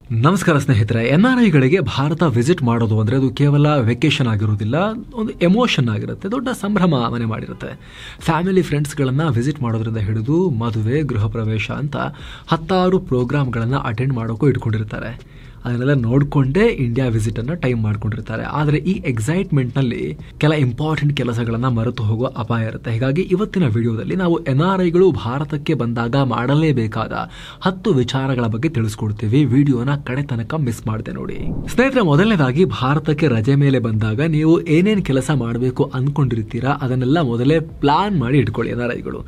ನಮಸ್ಕಾರ ಸ್ನೇಹಿತರೆ. NRIಗಳಿಗೆ ಭಾರತ ವಿಸಿಟ್ ಮಾಡೋದು ಅಂದರೆ ಅದು ಕೇವಲ ವೆಕೇಷನ್ ಆಗಿರೋದಿಲ್ಲ, ಒಂದು ಎಮೋಷನ್ ಆಗಿರುತ್ತೆ, ದೊಡ್ಡ ಸಂಭ್ರಮ ಮನೆ ಮಾಡಿರುತ್ತೆ. ಫ್ಯಾಮಿಲಿ ಫ್ರೆಂಡ್ಸ್ಗಳನ್ನು ವಿಸಿಟ್ ಮಾಡೋದ್ರಿಂದ ಹಿಡಿದು ಮದುವೆ, ಗೃಹ ಪ್ರವೇಶ ಅಂತ 10 ಪ್ರೋಗ್ರಾಮ್ಗಳನ್ನು ಅಟೆಂಡ್ ಮಾಡೋಕ್ಕೂ ಇಟ್ಕೊಂಡಿರ್ತಾರೆ. ಅದನ್ನೆಲ್ಲ ನೋಡಿಕೊಂಡೇ ಇಂಡಿಯಾ ವಿಸಿಟನ್ನು ಟೈಮ್ ಮಾಡ್ಕೊಂಡಿರ್ತಾರೆ. ಆದರೆ ಈ ಎಕ್ಸೈಟ್ಮೆಂಟ್ನಲ್ಲಿ ಕೆಲ ಇಂಪಾರ್ಟೆಂಟ್ ಕೆಲಸಗಳನ್ನು ಮರೆತು ಹೋಗೋ ಅಪಾಯ ಇರುತ್ತೆ. ಹೀಗಾಗಿ ಇವತ್ತಿನ ವಿಡಿಯೋದಲ್ಲಿ ನಾವು NRIಗಳು ಭಾರತಕ್ಕೆ ಬಂದಾಗ ಮಾಡಲೇಬೇಕಾದ 10 ವಿಚಾರಗಳ ಬಗ್ಗೆ ತಿಳಿಸ್ಕೊಡ್ತೀವಿ. ವಿಡಿಯೋನ ಕಡೆ ತನಕ ಮಿಸ್ ಮಾಡದೆ ನೋಡಿ. ಸ್ನೇಹಿತರೆ, ಮೊದಲನೇದಾಗಿ ಭಾರತಕ್ಕೆ ರಜೆ ಮೇಲೆ ಬಂದಾಗ ನೀವು ಏನೇನು ಕೆಲಸ ಮಾಡಬೇಕು ಅಂದ್ಕೊಂಡಿರ್ತೀರಾ ಅದನ್ನೆಲ್ಲ ಮೊದಲೇ ಪ್ಲಾನ್ ಮಾಡಿ ಇಟ್ಕೊಳ್ಳಿ. NRIಗಳು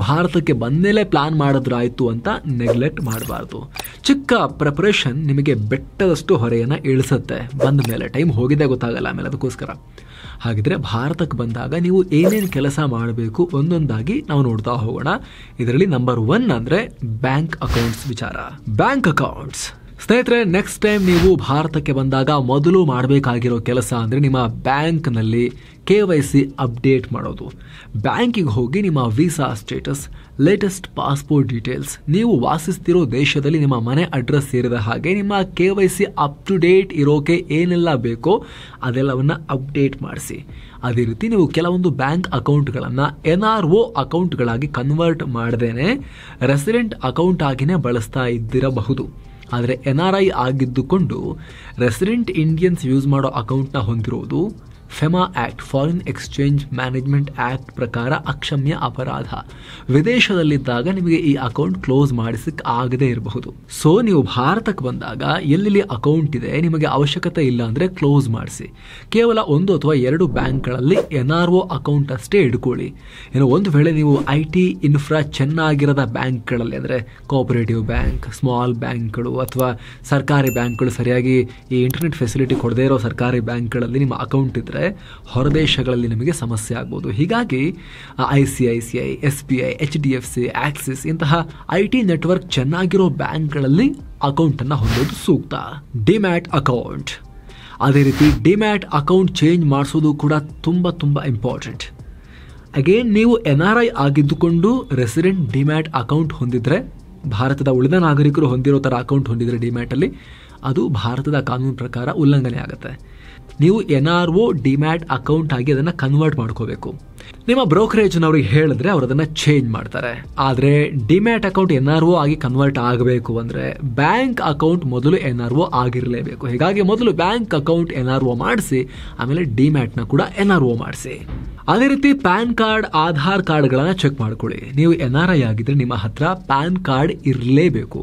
ಭಾರತಕ್ಕೆ ಬಂದಮೇಲೆ ಪ್ಲಾನ್ ಮಾಡಿದ್ರಾಯ್ತು ಅಂತ ನೆಗ್ಲೆಕ್ಟ್ ಮಾಡಬಾರ್ದು. ಚಿಕ್ಕ ಪ್ರಿಪರೇಷನ್ ನಿಮಗೆ ಬೆಟ್ಟದಷ್ಟು ಹೊರೆಯನ್ನು ಇಳಿಸುತ್ತೆ. ಬಂದ ಮೇಲೆ ಟೈಮ್ ಹೋಗಿದ್ದೇ ಗೊತ್ತಾಗಲ್ಲ ಆಮೇಲೆ. ಅದಕ್ಕೋಸ್ಕರ ಹಾಗಿದ್ರೆ ಭಾರತಕ್ಕೆ ಬಂದಾಗ ನೀವು ಏನೇನು ಕೆಲಸ ಮಾಡಬೇಕು ಒಂದೊಂದಾಗಿ ನಾವು ನೋಡ್ತಾ ಹೋಗೋಣ. ಇದರಲ್ಲಿ ನಂಬರ್ 1 ಅಂದರೆ ಬ್ಯಾಂಕ್ ಅಕೌಂಟ್ಸ್ ವಿಚಾರ. ಬ್ಯಾಂಕ್ ಅಕೌಂಟ್ಸ್ ಸ್ನೇಹಿತರೆ, ನೆಕ್ಸ್ಟ್ ಟೈಮ್ ನೀವು ಭಾರತಕ್ಕೆ ಬಂದಾಗ ಮೊದಲು ಮಾಡಬೇಕಾಗಿರೋ ಕೆಲಸ ಅಂದರೆ ನಿಮ್ಮ ಬ್ಯಾಂಕ್ನಲ್ಲಿ KYC ಅಪ್ಡೇಟ್ ಮಾಡೋದು. ಬ್ಯಾಂಕಿಗೆ ಹೋಗಿ ನಿಮ್ಮ visa status, latest passport details, ನೀವು ವಾಸಿಸ್ತಿರೋ ದೇಶದಲ್ಲಿ ನಿಮ್ಮ ಮನೆ ಅಡ್ರೆಸ್ ಸೇರಿದ ಹಾಗೆ ನಿಮ್ಮ KYC ಅಪ್ ಟು ಡೇಟ್ ಇರೋಕೆ ಏನೆಲ್ಲ ಬೇಕೋ ಅದೆಲ್ಲವನ್ನು ಅಪ್ಡೇಟ್ ಮಾಡಿಸಿ. ಅದೇ ರೀತಿ ನೀವು ಕೆಲವೊಂದು ಬ್ಯಾಂಕ್ ಅಕೌಂಟ್ಗಳನ್ನು NRO ಅಕೌಂಟ್ಗಳಾಗಿ ಕನ್ವರ್ಟ್ ಮಾಡದೇನೆ ರೆಸಿಡೆಂಟ್ ಅಕೌಂಟ್ ಆಗಿನೇ ಬಳಸ್ತಾ ಇದ್ದಿರಬಹುದು. ಆದರೆ NRI ಆಗಿದ್ದುಕೊಂಡು ರೆಸಿಡೆಂಟ್ ಇಂಡಿಯನ್ಸ್ ಯೂಸ್ ಮಾಡೋ ಅಕೌಂಟ್ನ ಹೊಂದಿರೋದು FEMA act, foreign exchange management act ಪ್ರಕಾರ ಅಕ್ಷಮ್ಯ ಅಪರಾಧ. ವಿದೇಶದಲ್ಲಿದ್ದಾಗ ನಿಮಗೆ ಈ ಅಕೌಂಟ್ ಕ್ಲೋಸ್ ಮಾಡಿಸಕ್ಕೆ ಆಗದೇ ಇರಬಹುದು. ಸೊ ನೀವು ಭಾರತಕ್ಕೆ ಬಂದಾಗ ಎಲ್ಲೆಲ್ಲಿ ಅಕೌಂಟ್ ಇದೆ ನಿಮಗೆ ಅವಶ್ಯಕತೆ ಇಲ್ಲ ಅಂದರೆ ಕ್ಲೋಸ್ ಮಾಡಿಸಿ. ಕೇವಲ 1 ಅಥವಾ 2 ಬ್ಯಾಂಕ್ಗಳಲ್ಲಿ NRO ಅಕೌಂಟ್ ಅಷ್ಟೇ ಇಟ್ಕೊಳ್ಳಿ. ಇನ್ನು ಒಂದು ವೇಳೆ ನೀವು IT ಇನ್ಫ್ರಾ ಚೆನ್ನಾಗಿರದ ಬ್ಯಾಂಕ್ಗಳಲ್ಲಿ ಅಂದರೆ ಕೋಆಪರೇಟಿವ್ ಬ್ಯಾಂಕ್, ಸ್ಮಾಲ್ ಬ್ಯಾಂಕ್ಗಳು ಅಥವಾ ಸರ್ಕಾರಿ ಬ್ಯಾಂಕ್ಗಳು, ಸರಿಯಾಗಿ ಈ ಇಂಟರ್ನೆಟ್ ಫೆಸಿಲಿಟಿ ಕೊಡದೇ ಇರೋ ಸರ್ಕಾರಿ ಬ್ಯಾಂಕ್ಗಳಲ್ಲಿ ನಿಮ್ಮ ಅಕೌಂಟ್ ಇದ್ದರೆ ಹೊರದೇಶಗಳಲ್ಲಿ ನಿಮಗೆ ಸಮಸ್ಯೆ ಆಗ್ಬೋದು. ಹೀಗಾಗಿ ICICI, SBI, HDFC, ಆಕ್ಸಿಸ್ ಇಂತಹ IT ನೆಟ್ವರ್ಕ್ ಚೆನ್ನಾಗಿರೋ ಬ್ಯಾಂಕ್ಗಳಲ್ಲಿ ಅಕೌಂಟನ್ನು ಹೊಂದೋದು ಸೂಕ್ತ. ಡಿಮ್ಯಾಟ್ ಅಕೌಂಟ್, ಅದೇ ರೀತಿ ಡಿಮ್ಯಾಟ್ ಅಕೌಂಟ್ ಚೇಂಜ್ ಮಾಡಿಸೋದು ಕೂಡ ತುಂಬ ಇಂಪಾರ್ಟೆಂಟ್. ಅಗೇನ್ ನೀವು NRI ಆಗಿದ್ದುಕೊಂಡು ರೆಸಿಡೆಂಟ್ ಡಿಮ್ಯಾಟ್ ಅಕೌಂಟ್ ಹೊಂದಿದ್ರೆ, ಭಾರತದ ಉಳಿದ ನಾಗರಿಕರು ಹೊಂದಿರೋ ಥರ ಅಕೌಂಟ್ ಹೊಂದಿದ್ರೆ ಡಿಮ್ಯಾಟಲ್ಲಿ, ಅದು ಭಾರತದ ಕಾನೂನು ಪ್ರಕಾರ ಉಲ್ಲಂಘನೆ ಆಗುತ್ತೆ. ನೀವು NRO ಡಿಮ್ಯಾಟ್ ಅಕೌಂಟ್ ಆಗಿ ಅದನ್ನು ಕನ್ವರ್ಟ್ ಮಾಡ್ಕೋಬೇಕು. ನಿಮ್ಮ ಬ್ರೋಕರೇಜ್ನವ್ರಿಗೆ ಹೇಳಿದ್ರೆ ಅವರು ಅದನ್ನು ಚೇಂಜ್ ಮಾಡ್ತಾರೆ. ಆದರೆ ಡಿಮ್ಯಾಟ್ ಅಕೌಂಟ್ NRO ಆಗಿ ಕನ್ವರ್ಟ್ ಆಗಬೇಕು ಅಂದರೆ ಬ್ಯಾಂಕ್ ಅಕೌಂಟ್ ಮೊದಲು NRO ಆಗಿರಲೇಬೇಕು. ಹೀಗಾಗಿ ಮೊದಲು ಬ್ಯಾಂಕ್ ಅಕೌಂಟ್ NRO ಮಾಡಿಸಿ, ಆಮೇಲೆ ಡಿಮ್ಯಾಟ್ನ ಕೂಡ NRO ಮಾಡಿಸಿ. ಅದೇ ರೀತಿ ಪ್ಯಾನ್ ಕಾರ್ಡ್, ಆಧಾರ್ ಕಾರ್ಡ್ಗಳನ್ನು ಚೆಕ್ ಮಾಡ್ಕೊಳ್ಳಿ. ನೀವು NRI ಆಗಿದ್ರೆ ನಿಮ್ಮ ಹತ್ರ ಪ್ಯಾನ್ ಕಾರ್ಡ್ ಇರಲೇಬೇಕು.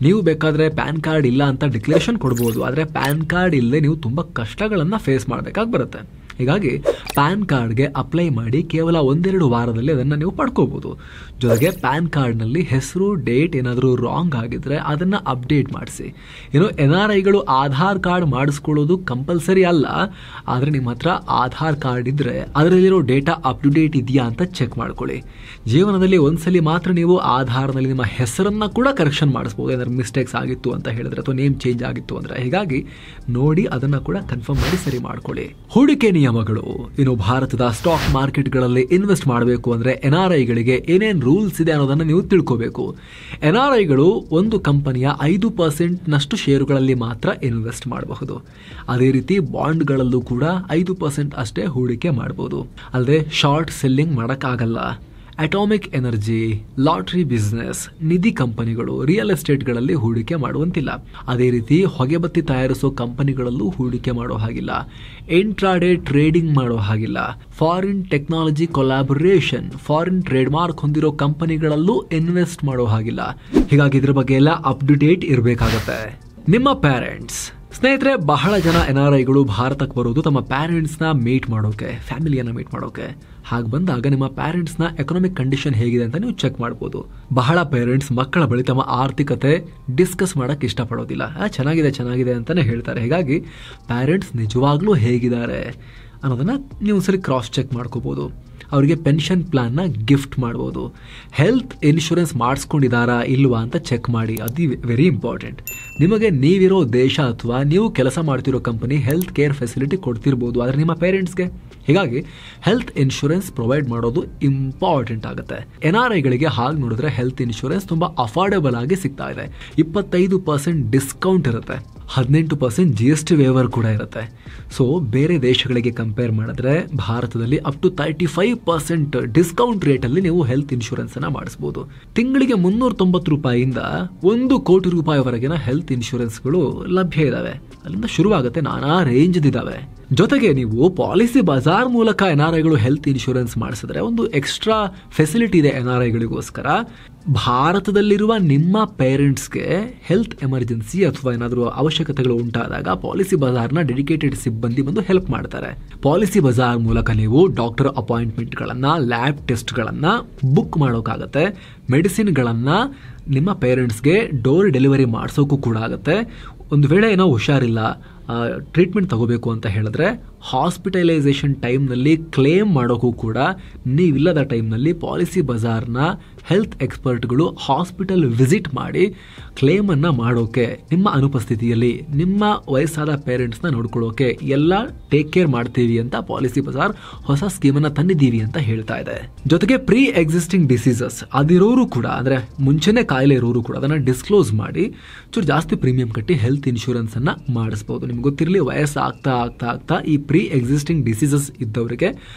ನೀವು ಬೇಕಾದರೆ ಪ್ಯಾನ್ ಕಾರ್ಡ್ ಇಲ್ಲ ಅಂತ ಡಿಕ್ಲೇರೇಷನ್ ಕೊಡ್ಬೋದು, ಆದರೆ ಪ್ಯಾನ್ ಕಾರ್ಡ್ ಇಲ್ಲದೆ ನೀವು ತುಂಬ ಕಷ್ಟಗಳನ್ನು ಫೇಸ್ ಮಾಡಬೇಕಾಗಿ ಬರುತ್ತೆ. ಹೀಗಾಗಿ ಪ್ಯಾನ್ ಕಾರ್ಡ್ಗೆ ಅಪ್ಲೈ ಮಾಡಿ ಕೇವಲ 1-2 ವಾರದಲ್ಲಿ ಅದನ್ನು ನೀವು ಪಡ್ಕೋಬೋದು. ಜೊತೆಗೆ ಪ್ಯಾನ್ ಕಾರ್ಡ್ನಲ್ಲಿ ಹೆಸರು, ಡೇಟ್ ಏನಾದರೂ ರಾಂಗ್ ಆಗಿದ್ರೆ ಅದನ್ನು ಅಪ್ಡೇಟ್ ಮಾಡಿಸಿ. ಇನ್ನು NRIಗಳು ಆಧಾರ್ ಕಾರ್ಡ್ ಮಾಡಿಸ್ಕೊಳ್ಳೋದು ಕಂಪಲ್ಸರಿ ಅಲ್ಲ, ಆದರೆ ನಿಮ್ಮ ಹತ್ರ ಆಧಾರ್ ಕಾರ್ಡ್ ಇದ್ದರೆ ಅದರಲ್ಲಿರೋ ಡೇಟಾ ಅಪ್ ಟು ಡೇಟ್ ಇದೆಯಾ ಅಂತ ಚೆಕ್ ಮಾಡ್ಕೊಳ್ಳಿ. ಜೀವನದಲ್ಲಿ ಒಂದ್ಸಲಿ ಮಾತ್ರ ನೀವು ಆಧಾರ್ನಲ್ಲಿ ನಿಮ್ಮ ಹೆಸರನ್ನು ಕೂಡ ಕರೆಕ್ಷನ್ ಮಾಡಿಸ್ಬೋದು, ಏನಾದ್ರು ಮಿಸ್ಟೇಕ್ಸ್ ಆಗಿತ್ತು ಅಂತ ಹೇಳಿದ್ರೆ ಅಥವಾ ನೇಮ್ ಚೇಂಜ್ ಆಗಿತ್ತು ಅಂದರೆ. ಹೀಗಾಗಿ ನೋಡಿ ಅದನ್ನು ಕೂಡ ಕನ್ಫರ್ಮ್ ಮಾಡಿ ಸರಿ ಮಾಡ್ಕೊಳ್ಳಿ. ಹೂಡಿಕೆ ನಿಯಮಗಳು. ಇನ್ನು ಭಾರತದ ಸ್ಟಾಕ್ ಮಾರ್ಕೆಟ್ಗಳಲ್ಲಿ ಇನ್ವೆಸ್ಟ್ ಮಾಡಬೇಕು ಅಂದರೆ NRIಗಳಿಗೆ ಏನೇನು ರೂಲ್ಸ್ ಇದೆ ಅನ್ನೋದನ್ನು ನೀವು ತಿಳ್ಕೋಬೇಕು. NRIಗಳು ಒಂದು ಕಂಪನಿಯ 5% ಷೇರುಗಳಲ್ಲಿ ಮಾತ್ರ ಇನ್ವೆಸ್ಟ್ ಮಾಡಬಹುದು. ಅದೇ ರೀತಿ ಬಾಂಡ್ಗಳಲ್ಲೂ ಕೂಡ 5% ಅಷ್ಟೇ ಹೂಡಿಕೆ ಮಾಡಬಹುದು. ಅಲ್ಲದೆ ಶಾರ್ಟ್ ಸೆಲ್ಲಿಂಗ್ ಮಾಡೋಕ್ಕಾಗಲ್ಲ. ಅಟಾಮಿಕ್ ಎನರ್ಜಿ, ಲಾಟ್ರಿ ಬಿಸ್ನೆಸ್, ನಿಧಿ ಕಂಪನಿಗಳು, ರಿಯಲ್ ಎಸ್ಟೇಟ್ಗಳಲ್ಲಿ ಹೂಡಿಕೆ ಮಾಡುವಂತಿಲ್ಲ. ಅದೇ ರೀತಿ ಹೊಗೆಬತ್ತಿ ತಯಾರಿಸೋ ಕಂಪನಿಗಳಲ್ಲೂ ಹೂಡಿಕೆ ಮಾಡೋ ಹಾಗಿಲ್ಲ. ಇಂಟ್ರಾಡೇ ಟ್ರೇಡಿಂಗ್ ಮಾಡೋ ಹಾಗಿಲ್ಲ. Foreign technology collaboration, foreign trade mark ಹೊಂದಿರೋ ಕಂಪನಿಗಳಲ್ಲೂ ಇನ್ವೆಸ್ಟ್ ಮಾಡೋ ಹಾಗಿಲ್ಲ. ಹೀಗಾಗಿ ಇದ್ರ ಬಗ್ಗೆ ಎಲ್ಲ ಅಪ್ ಟು ಡೇಟ್ ಇರಬೇಕಾಗತ್ತೆ. ನಿಮ್ಮ ಪೇರೆಂಟ್ಸ್. ಸ್ನೇಹಿತರೆ, ಬಹಳ ಜನ NRIಗಳು ಭಾರತಕ್ಕೆ ಬರೋದು ತಮ್ಮ ಪ್ಯಾರೆಂಟ್ಸ್ನ ಮೀಟ್ ಮಾಡೋಕೆ, ಫ್ಯಾಮಿಲಿಯನ್ನು ಮೀಟ್ ಮಾಡೋಕೆ. ಹಾಗೆ ಬಂದಾಗ ನಿಮ್ಮ ಪ್ಯಾರೆಂಟ್ಸ್ನ ಎಕನಾಮಿಕ್ ಕಂಡೀಷನ್ ಹೇಗಿದೆ ಅಂತ ನೀವು ಚೆಕ್ ಮಾಡ್ಬೋದು. ಬಹಳ ಪೇರೆಂಟ್ಸ್ ಮಕ್ಕಳ ಬಳಿ ತಮ್ಮ ಆರ್ಥಿಕತೆ ಡಿಸ್ಕಸ್ ಮಾಡೋಕ್ಕೆ ಇಷ್ಟಪಡೋದಿಲ್ಲ. ಚೆನ್ನಾಗಿದೆ ಅಂತಲೇ ಹೇಳ್ತಾರೆ. ಹೀಗಾಗಿ ಪ್ಯಾರೆಂಟ್ಸ್ ನಿಜವಾಗ್ಲೂ ಹೇಗಿದ್ದಾರೆ ಅನ್ನೋದನ್ನು ನೀವು ಸರಿ ಕ್ರಾಸ್ ಚೆಕ್ ಮಾಡ್ಕೋಬೋದು. ಅವರಿಗೆ ಪೆನ್ಷನ್ ಪ್ಲಾನ್ನ ಗಿಫ್ಟ್ ಮಾಡ್ಬೋದು. ಹೆಲ್ತ್ ಇನ್ಶೂರೆನ್ಸ್ ಮಾಡಿಸ್ಕೊಂಡಿದ್ದಾರಾ ಇಲ್ವಾ ಅಂತ ಚೆಕ್ ಮಾಡಿ, ಅದು ವೆರಿ ಇಂಪಾರ್ಟೆಂಟ್. ನಿಮಗೆ ನೀವಿರೋ ದೇಶ ಅಥವಾ ನೀವು ಕೆಲಸ ಮಾಡ್ತಿರೋ ಕಂಪನಿ ಹೆಲ್ತ್ ಕೇರ್ ಫೆಸಿಲಿಟಿ ಕೊಡ್ತಿರ್ಬೋದು, ಆದರೆ ನಿಮ್ಮ ಪೇರೆಂಟ್ಸ್ಗೆ. ಹೀಗಾಗಿ ಹೆಲ್ತ್ ಇನ್ಶೂರೆನ್ಸ್ ಪ್ರೊವೈಡ್ ಮಾಡೋದು ಇಂಪಾರ್ಟೆಂಟ್ ಆಗುತ್ತೆ. NRIಗಳಿಗೆ ಹಾಗೆ ನೋಡಿದ್ರೆ ಹೆಲ್ತ್ ಇನ್ಶೂರೆನ್ಸ್ ತುಂಬಾ ಅಫೋರ್ಡೆಬಲ್ ಆಗಿ ಸಿಗ್ತಾ ಇದೆ. 25% ಡಿಸ್ಕೌಂಟ್ ಇರುತ್ತೆ, 18% GST ವೇವರ್ ಕೂಡ ಇರುತ್ತೆ. ಸೊ ಬೇರೆ ದೇಶಗಳಿಗೆ ಕಂಪೇರ್ ಮಾಡಿದ್ರೆ ಭಾರತದಲ್ಲಿ ಅಪ್ ಟು 35% ಡಿಸ್ಕೌಂಟ್ ರೇಟಲ್ಲಿ ನೀವು ಹೆಲ್ತ್ ಇನ್ಶೂರೆನ್ಸ್ ಅನ್ನ ಮಾಡಿಸಬಹುದು. ತಿಂಗಳಿಗೆ 390 ರೂಪಾಯಿಯಿಂದ 1 ಕೋಟಿ ರೂಪಾಯಿವರೆಗಿನ ಹೆಲ್ತ್ ಇನ್ಶೂರೆನ್ಸ್ಗಳು ಲಭ್ಯ ಇದಾವೆ. ಅಲ್ಲಿಂದ ಶುರುವಾಗುತ್ತೆ, ನಾನಾ ರೇಂಜ್ ಇದಾವೆ. ಜೊತೆಗೆ ನೀವು ಪಾಲಿಸಿ ಬಜಾರ್ ಮೂಲಕ NRIಗಳು ಹೆಲ್ತ್ ಇನ್ಶೂರೆನ್ಸ್ ಮಾಡಿಸಿದ್ರೆ ಒಂದು ಎಕ್ಸ್ಟ್ರಾ ಫೆಸಿಲಿಟಿ ಇದೆ NRIಗಳಿಗೋಸ್ಕರ. ಭಾರತದಲ್ಲಿರುವ ನಿಮ್ಮ ಪೇರೆಂಟ್ಸ್ಗೆ ಹೆಲ್ತ್ ಎಮರ್ಜೆನ್ಸಿ ಅಥವಾ ಏನಾದರೂ ಅವಶ್ಯಕತೆಗಳು ಉಂಟಾದಾಗ ಪಾಲಿಸಿ ಬಜಾರ್ನ ಡೆಡಿಕೇಟೆಡ್ ಸಿಬ್ಬಂದಿ ಬಂದು ಹೆಲ್ಪ್ ಮಾಡ್ತಾರೆ. ಪಾಲಿಸಿ ಬಜಾರ್ ಮೂಲಕ ನೀವು ಡಾಕ್ಟರ್ ಅಪಾಯಿಂಟ್ಮೆಂಟ್ಗಳನ್ನು, ಲ್ಯಾಬ್ ಟೆಸ್ಟ್ಗಳನ್ನು ಬುಕ್ ಮಾಡೋಕ್ಕಾಗತ್ತೆ. ಮೆಡಿಸಿನ್ಗಳನ್ನು ನಿಮ್ಮ ಪೇರೆಂಟ್ಸ್ಗೆ ಡೋರ್ ಡೆಲಿವರಿ ಮಾಡಿಸೋಕ್ಕೂ ಕೂಡ ಆಗುತ್ತೆ. ಒಂದು ವೇಳೆ ಏನೋ ಹುಷಾರಿಲ್ಲ, ಟ್ರೀಟ್ಮೆಂಟ್ ತಗೋಬೇಕು ಅಂತ ಹೇಳಿದ್ರೆ ಹಾಸ್ಪಿಟಲೈಸೇಷನ್ ಟೈಮ್ನಲ್ಲಿ ಕ್ಲೇಮ್ ಮಾಡೋಕ್ಕೂ ಕೂಡ ನೀವಿಲ್ಲದ ಟೈಮ್ನಲ್ಲಿ ಪಾಲಿಸಿ ಬಜಾರ್ನ ಹೆಲ್ತ್ ಎಕ್ಸ್ಪರ್ಟ್ಗಳು ಹಾಸ್ಪಿಟಲ್ ವಿಸಿಟ್ ಮಾಡಿ ಕ್ಲೇಮನ್ನು ಮಾಡೋಕೆ, ನಿಮ್ಮ ಅನುಪಸ್ಥಿತಿಯಲ್ಲಿ ನಿಮ್ಮ ವಯಸ್ಸಾದ ಪೇರೆಂಟ್ಸ್ನ ನೋಡ್ಕೊಳ್ಳೋಕೆ ಎಲ್ಲ ಟೇಕ್ ಕೇರ್ ಮಾಡ್ತೀವಿ ಅಂತ ಪಾಲಿಸಿ ಬಜಾರ್ ಹೊಸ ಸ್ಕೀಮನ್ನು ತಂದಿದ್ದೀವಿ ಅಂತ ಹೇಳ್ತಾ ಇದೆ. ಜೊತೆಗೆ ಪ್ರೀ ಎಕ್ಸಿಸ್ಟಿಂಗ್ ಡಿಸೀಸಸ್ ಅದಿರೋರು ಕೂಡ, ಅಂದರೆ ಮುಂಚೆನೇ ಕಾಯಿಲೆ ಇರೋರು ಕೂಡ ಅದನ್ನು ಡಿಸ್ಕ್ಲೋಸ್ ಮಾಡಿ ಚೂರು ಜಾಸ್ತಿ ಪ್ರೀಮಿಯಂ ಕಟ್ಟಿ ಹೆಲ್ತ್ ಇನ್ಶೂರೆನ್ಸ್ ಅನ್ನ ಮಾಡಿಸ್ಬೋದು. ನಿಮ್ಗೆ ಗೊತ್ತಿರಲಿ, ವಯಸ್ಸು ಆಗ್ತಾ ಆಗ್ತಾ ಆಗ್ತಾ ಈ ಪ್ರೀ ಎಕ್ಸಿಸ್ಟಿಂಗ್ ಡಿಸೀಸಸ್ ಇದ್ದವರಿಗೆ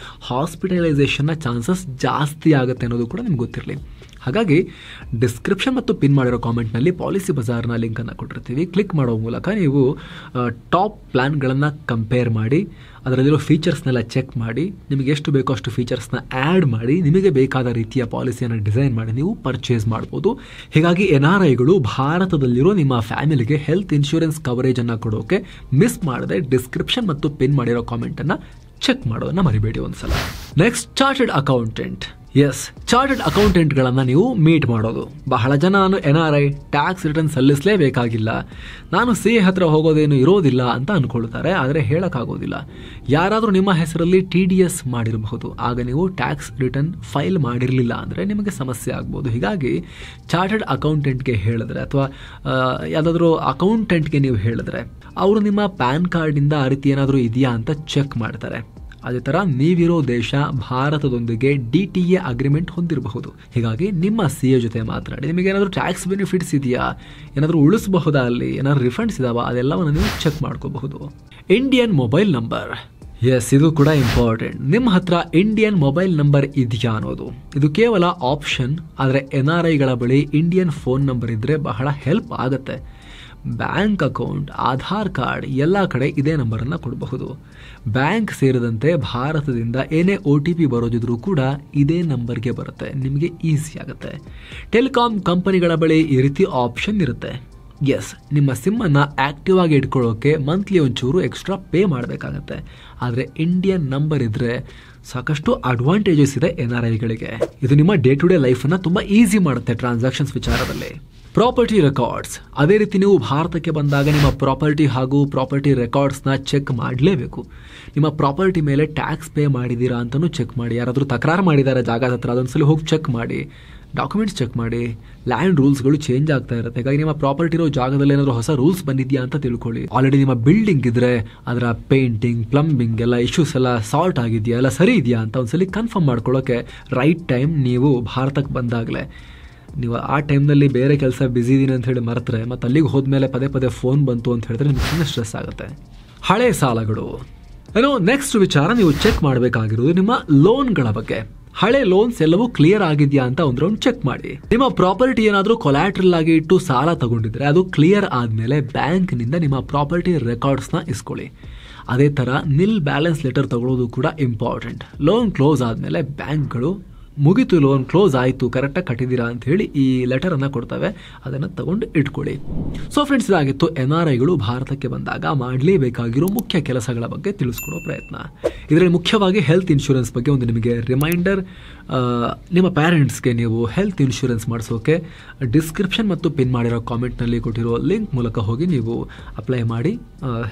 ಹಾಸ್ಪಿಟಲೈಸೇಷನ್ನ ಚಾನ್ಸಸ್ ಜಾಸ್ತಿ ಆಗುತ್ತೆ ಅನ್ನೋದು ಕೂಡ ನಿಮ್ಗೆ ಗೊತ್ತಿರಲಿ. ಹಾಗಾಗಿ ಡಿಸ್ಕ್ರಿಪ್ಷನ್ ಮತ್ತು ಪಿನ್ ಮಾಡಿರೋ ಕಾಮೆಂಟ್ನಲ್ಲಿ ಪಾಲಿಸಿ ಬಜಾರ್ನ ಲಿಂಕನ್ನು ಕೊಟ್ಟಿರ್ತೀವಿ. ಕ್ಲಿಕ್ ಮಾಡೋ ಮೂಲಕ ನೀವು ಟಾಪ್ ಪ್ಲ್ಯಾನ್ಗಳನ್ನು ಕಂಪೇರ್ ಮಾಡಿ, ಅದರಲ್ಲಿರೋ ಫೀಚರ್ಸ್ನೆಲ್ಲ ಚೆಕ್ ಮಾಡಿ, ನಿಮಗೆ ಎಷ್ಟು ಬೇಕೋ ಅಷ್ಟು ಫೀಚರ್ಸ್ನ ಆ್ಯಡ್ ಮಾಡಿ, ನಿಮಗೆ ಬೇಕಾದ ರೀತಿಯ ಪಾಲಿಸಿಯನ್ನು ಡಿಸೈನ್ ಮಾಡಿ ನೀವು ಪರ್ಚೇಸ್ ಮಾಡ್ಬೋದು. ಹೀಗಾಗಿ NRIಗಳು ಭಾರತದಲ್ಲಿರೋ ನಿಮ್ಮ ಫ್ಯಾಮಿಲಿಗೆ ಹೆಲ್ತ್ ಇನ್ಶೂರೆನ್ಸ್ ಕವರೇಜನ್ನು ಕೊಡೋಕೆ ಮಿಸ್ ಮಾಡದೆ ಡಿಸ್ಕ್ರಿಪ್ಷನ್ ಮತ್ತು ಪಿನ್ ಮಾಡಿರೋ ಕಾಮೆಂಟನ್ನು ಚೆಕ್ ಮಾಡೋದನ್ನ ಮರಿಬೇಡಿ ಒಂದ್ಸಲ. Next, chartered accountant. Yes, chartered ಅಕೌಂಟೆಂಟ್ಗಳನ್ನು ನೀವು ಮೀಟ್ ಮಾಡೋದು. ಬಹಳ ಜನ ನಾನು NRI ಟ್ಯಾಕ್ಸ್ ರಿಟರ್ನ್ ಸಲ್ಲಿಸಲೇಬೇಕಾಗಿಲ್ಲ, ನಾನು CA ಹತ್ರ ಹೋಗೋದೇನು ಇರೋದಿಲ್ಲ ಅಂತ ಅಂದ್ಕೊಳ್ತಾರೆ. ಆದರೆ ಹೇಳೋಕ್ಕಾಗೋದಿಲ್ಲ. ಯಾರಾದರೂ ನಿಮ್ಮ ಹೆಸರಲ್ಲಿ TDS ಮಾಡಿರಬಹುದು, ಆಗ ನೀವು ಟ್ಯಾಕ್ಸ್ ರಿಟರ್ನ್ ಫೈಲ್ ಮಾಡಿರಲಿಲ್ಲ ಅಂದರೆ ನಿಮಗೆ ಸಮಸ್ಯೆ ಆಗ್ಬೋದು. ಹೀಗಾಗಿ ಚಾರ್ಟರ್ಡ್ ಅಕೌಂಟೆಂಟ್ಗೆ ಹೇಳಿದ್ರೆ ಅಥವಾ ಯಾವುದಾದ್ರೂ ಅಕೌಂಟೆಂಟ್ಗೆ ನೀವು ಹೇಳಿದ್ರೆ ಅವರು ನಿಮ್ಮ ಪ್ಯಾನ್ ಕಾರ್ಡಿಂದ ಆ ರೀತಿ ಏನಾದರೂ ಇದೆಯಾ ಅಂತ ಚೆಕ್ ಮಾಡ್ತಾರೆ. ಅದೇ ಥರ ನೀವಿರೋ ದೇಶ ಭಾರತದೊಂದಿಗೆ DTA ಅಗ್ರಿಮೆಂಟ್ ಹೊಂದಿರಬಹುದು. ಹೀಗಾಗಿ ನಿಮ್ಮ CA ಜೊತೆ ಮಾತನಾಡಿ ನಿಮಗೆ ಏನಾದರೂ ಟ್ಯಾಕ್ಸ್ ಬೆನಿಫಿಟ್ಸ್ ಇದೆಯಾ, ಏನಾದರೂ ಉಳಿಸಬಹುದಾ, ಅಲ್ಲಿ ಏನಾದರೂ ರಿಫಂಡ್ಸ್ ಇದಾವಾ, ಅದೆಲ್ಲವನ್ನು ನೀವು ಚೆಕ್ ಮಾಡ್ಕೋಬಹುದು. Indian mobile number. ಎಸ್, ಇದು ಕೂಡ ಇಂಪಾರ್ಟೆಂಟ್. ನಿಮ್ಮ ಹತ್ರ ಇಂಡಿಯನ್ ಮೊಬೈಲ್ ನಂಬರ್ ಇದೆಯಾ ಅನ್ನೋದು ಇದು ಕೇವಲ ಆಪ್ಷನ್. ಆದರೆ NRIಗಳ ಬಳಿ ಇಂಡಿಯನ್ ಫೋನ್ ನಂಬರ್ ಇದ್ದರೆ ಬಹಳ ಹೆಲ್ಪ್ ಆಗುತ್ತೆ. ಬ್ಯಾಂಕ್ ಅಕೌಂಟ್, ಆಧಾರ್ ಕಾರ್ಡ್ ಎಲ್ಲ ಕಡೆ ಇದೇ ನಂಬರನ್ನು ಕೊಡಬಹುದು. ಬ್ಯಾಂಕ್ ಸೇರಿದಂತೆ ಭಾರತದಿಂದ ಏನೇ OTP ಬರೋದಿದ್ರೂ ಕೂಡ ಇದೇ ನಂಬರ್ಗೆ ಬರುತ್ತೆ, ನಿಮಗೆ ಈಸಿ ಆಗುತ್ತೆ. ಟೆಲಿಕಾಂ ಕಂಪನಿಗಳ ಬಳಿ ಈ ರೀತಿ ಆಪ್ಷನ್ ಇರುತ್ತೆ. ಎಸ್, ನಿಮ್ಮ ಸಿಮ್ಮನ್ನು ಆ್ಯಕ್ಟಿವ್ ಆಗಿ ಇಟ್ಕೊಳ್ಳೋಕೆ ಮಂತ್ಲಿ ಒಂಚೂರು ಎಕ್ಸ್ಟ್ರಾ ಪೇ ಮಾಡಬೇಕಾಗತ್ತೆ. ಆದರೆ ಇಂಡಿಯನ್ ನಂಬರ್ ಇದ್ದರೆ ಸಾಕಷ್ಟು ಅಡ್ವಾಂಟೇಜಸ್ ಇದೆ NRIಗಳಿಗೆ. ಇದು ನಿಮ್ಮ ಡೇ ಟು ಡೇ ಲೈಫನ್ನು ತುಂಬ ಈಸಿ ಮಾಡುತ್ತೆ ಟ್ರಾನ್ಸಾಕ್ಷನ್ಸ್ ವಿಚಾರದಲ್ಲಿ. Property records. ಅದೇ ರೀತಿ ನೀವು ಭಾರತಕ್ಕೆ ಬಂದಾಗ ನಿಮ್ಮ ಪ್ರಾಪರ್ಟಿ ಹಾಗೂ ಪ್ರಾಪರ್ಟಿ ರೆಕಾರ್ಡ್ಸ್ನ ಚೆಕ್ ಮಾಡಲೇಬೇಕು. ನಿಮ್ಮ ಪ್ರಾಪರ್ಟಿ ಮೇಲೆ ಟ್ಯಾಕ್ಸ್ ಪೇ ಮಾಡಿದ್ದೀರಾ ಅಂತಲೂ ಚೆಕ್ ಮಾಡಿ. ಯಾರಾದರೂ ತಕರಾರು ಮಾಡಿದ್ದಾರೆ ಜಾಗದ ಹತ್ರ, ಅದೊಂದ್ಸಲ ಹೋಗಿ ಚೆಕ್ ಮಾಡಿ. ಡಾಕ್ಯುಮೆಂಟ್ಸ್ ಚೆಕ್ ಮಾಡಿ. ಲ್ಯಾಂಡ್ ರೂಲ್ಸ್ಗಳು ಚೇಂಜ್ ಆಗ್ತಾ ಇರುತ್ತೆ. ಹೀಗಾಗಿ ನಿಮ್ಮ ಪ್ರಾಪರ್ಟಿ ಇರೋ ಜಾಗದಲ್ಲಿ ಏನಾದರೂ ಹೊಸ ರೂಲ್ಸ್ ಬಂದಿದೆಯಾ ಅಂತ ತಿಳ್ಕೊಳ್ಳಿ. ಆಲ್ರೆಡಿ ನಿಮ್ಮ ಬಿಲ್ಡಿಂಗ್ ಇದ್ರೆ ಅದರ ಪೇಂಟಿಂಗ್, ಪ್ಲಂಬಿಂಗ್ ಎಲ್ಲ ಇಶ್ಯೂಸ್ ಎಲ್ಲ ಸಾಲ್ಟ್ ಆಗಿದೆಯಾ, ಎಲ್ಲ ಸರಿ ಇದೆಯಾ ಅಂತ ಒಂದ್ಸಲಿ ಕನ್ಫರ್ಮ್ ಮಾಡ್ಕೊಳ್ಳೋಕೆ ರೈಟ್ ಟೈಮ್ ನೀವು ಭಾರತಕ್ಕೆ ಬಂದಾಗಲೇ. ನೀವು ಆ ಟೈಮ್ನಲ್ಲಿ ಬೇರೆ ಕೆಲಸ ಬ್ಯುಸಿ ಇದೀನಿ ಅಂತ ಹೇಳಿ ಮರೆತರೆ ಮತ್ತು ಅಲ್ಲಿಗೆ ಹೋದ್ಮೇಲೆ ಪದೇ ಪದೇ ಫೋನ್ ಬಂತು ಅಂತ ಹೇಳಿದ್ರೆ ನಿಮ್ಗೆ ತುಂಬ ಸ್ಟ್ರೆಸ್ ಆಗುತ್ತೆ. ಹಳೆ ಸಾಲಗಳು. ನೆಕ್ಸ್ಟ್ ವಿಚಾರ ನೀವು ಚೆಕ್ ಮಾಡಬೇಕಾಗಿರೋದು ನಿಮ್ಮ ಲೋನ್ಗಳ ಬಗ್ಗೆ. ಹಳೆ ಲೋನ್ಸ್ ಎಲ್ಲವೂ ಕ್ಲಿಯರ್ ಆಗಿದೆಯಾ ಅಂತ ಒಂದು ರೌಂಡ್ ಚೆಕ್ ಮಾಡಿ. ನಿಮ್ಮ ಪ್ರಾಪರ್ಟಿ ಏನಾದರೂ ಕೊಲ್ಯಾಟ್ರಲ್ ಆಗಿ ಇಟ್ಟು ಸಾಲ ತಗೊಂಡಿದ್ರೆ ಅದು ಕ್ಲಿಯರ್ ಆದಮೇಲೆ ಬ್ಯಾಂಕ್ನಿಂದ ನಿಮ್ಮ ಪ್ರಾಪರ್ಟಿ ರೆಕಾರ್ಡ್ಸ್ನ ಇಸ್ಕೊಳ್ಳಿ. ಅದೇ ಥರ ನಿಲ್ ಬ್ಯಾಲೆನ್ಸ್ ಲೆಟರ್ ತಗೊಳ್ಳೋದು ಕೂಡ ಇಂಪಾರ್ಟೆಂಟ್. ಲೋನ್ ಕ್ಲೋಸ್ ಆದಮೇಲೆ ಬ್ಯಾಂಕ್ಗಳು ಮುಗಿತು, ಲೋನ್ ಕ್ಲೋಸ್ ಆಯಿತು, ಕರೆಕ್ಟಾಗಿ ಕಟ್ಟಿದ್ದೀರಾ ಅಂತ ಹೇಳಿ ಈ ಲೆಟರನ್ನು ಕೊಡ್ತವೆ, ಅದನ್ನು ತಗೊಂಡು ಇಟ್ಕೊಳ್ಳಿ. ಸೊ ಫ್ರೆಂಡ್ಸ್, ಇದಾಗಿತ್ತು NRIಗಳು ಭಾರತಕ್ಕೆ ಬಂದಾಗ ಮಾಡಲೇಬೇಕಾಗಿರೋ ಮುಖ್ಯ ಕೆಲಸಗಳ ಬಗ್ಗೆ ತಿಳಿಸ್ಕೊಡೋ ಪ್ರಯತ್ನ. ಇದರಲ್ಲಿ ಮುಖ್ಯವಾಗಿ ಹೆಲ್ತ್ ಇನ್ಶೂರೆನ್ಸ್ ಬಗ್ಗೆ ಒಂದು ನಿಮಗೆ ರಿಮೈಂಡರ್. ನಿಮ್ಮ ಪೇರೆಂಟ್ಸ್ಗೆ ನೀವು ಹೆಲ್ತ್ ಇನ್ಶೂರೆನ್ಸ್ ಮಾಡಿಸೋಕೆ ಡಿಸ್ಕ್ರಿಪ್ಷನ್ ಮತ್ತು ಪಿನ್ ಮಾಡಿರೋ ಕಾಮೆಂಟ್ನಲ್ಲಿ ಕೊಟ್ಟಿರೋ ಲಿಂಕ್ ಮೂಲಕ ಹೋಗಿ ನೀವು ಅಪ್ಲೈ ಮಾಡಿ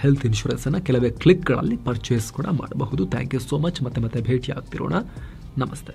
ಹೆಲ್ತ್ ಇನ್ಶೂರೆನ್ಸನ್ನು ಕೆಲವೇ ಕ್ಲಿಕ್ಗಳಲ್ಲಿ ಪರ್ಚೇಸ್ ಕೂಡ ಮಾಡಬಹುದು. Thank you so much. ಮತ್ತೆ ಭೇಟಿ ಆಗ್ತಿರೋಣ. ನಮಸ್ತೆ.